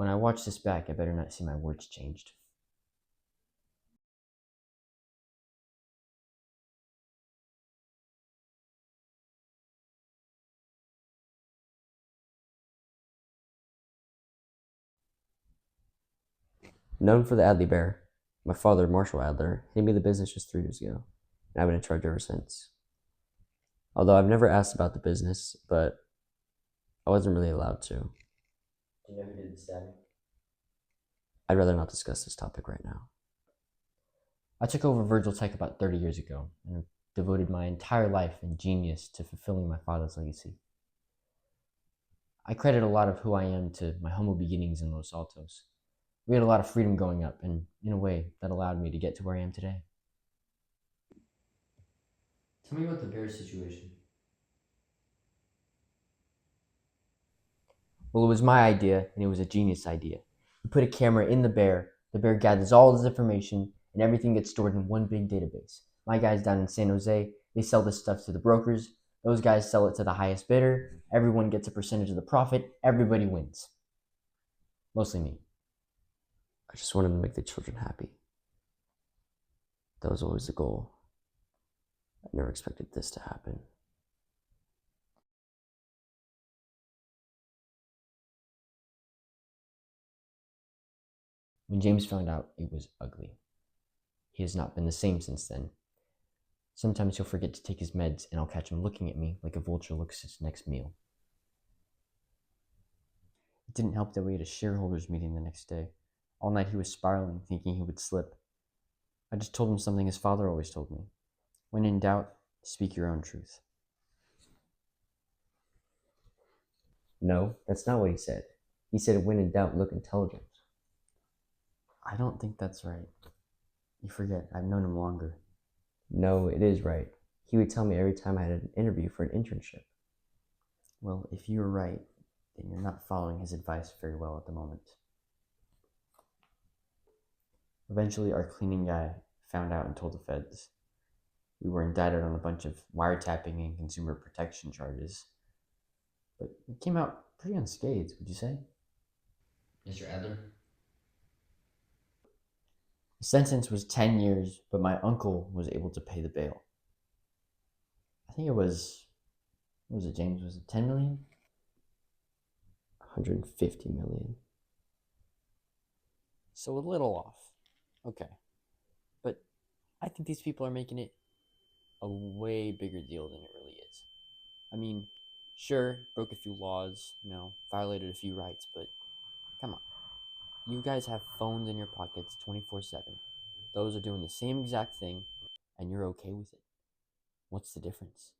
When I watch this back, I better not see my words changed. Known for the Adley Bear, my father, Marshall Adler, handed me the business just 3 years ago, and I've been in charge ever since. Although I've never asked about the business, but I wasn't really allowed to. Do you know who did the stabbing? I'd rather not discuss this topic right now. I took over Virgil Tech about 30 years ago and devoted my entire life and genius to fulfilling my father's legacy. I credit a lot of who I am to my humble beginnings in Los Altos. We had a lot of freedom growing up, and in a way, that allowed me to get to where I am today. Tell me about the bear situation. Well, it was my idea, and it was a genius idea. You put a camera in the bear gathers all this information, and everything gets stored in one big database. My guys down in San Jose, they sell this stuff to the brokers. Those guys sell it to the highest bidder. Everyone gets a percentage of the profit. Everybody wins. Mostly me. I just wanted to make the children happy. That was always the goal. I never expected this to happen. When James found out, it was ugly. He has not been the same since then. Sometimes he'll forget to take his meds, and I'll catch him looking at me like a vulture looks at its next meal. It didn't help that we had a shareholders meeting the next day. All night he was spiraling, thinking he would slip. I just told him something his father always told me. When in doubt, speak your own truth. No, that's not what he said. He said, when in doubt, look intelligent. I don't think that's right. You forget, I've known him longer. No, it is right. He would tell me every time I had an interview for an internship. Well, if you're right, then you're not following his advice very well at the moment. Eventually, our cleaning guy found out and told the feds. We were indicted on a bunch of wiretapping and consumer protection charges. But we came out pretty unscathed, would you say? Mr. Adler? The sentence was 10 years, but my uncle was able to pay the bail. I think it was, what was it, James? Was it 10 million? 150 million. So a little off. Okay. But I think these people are making it a way bigger deal than it really is. I mean, sure, broke a few laws, violated a few rights, but come on. You guys have phones in your pockets 24/7. Those are doing the same exact thing, and you're okay with it. What's the difference?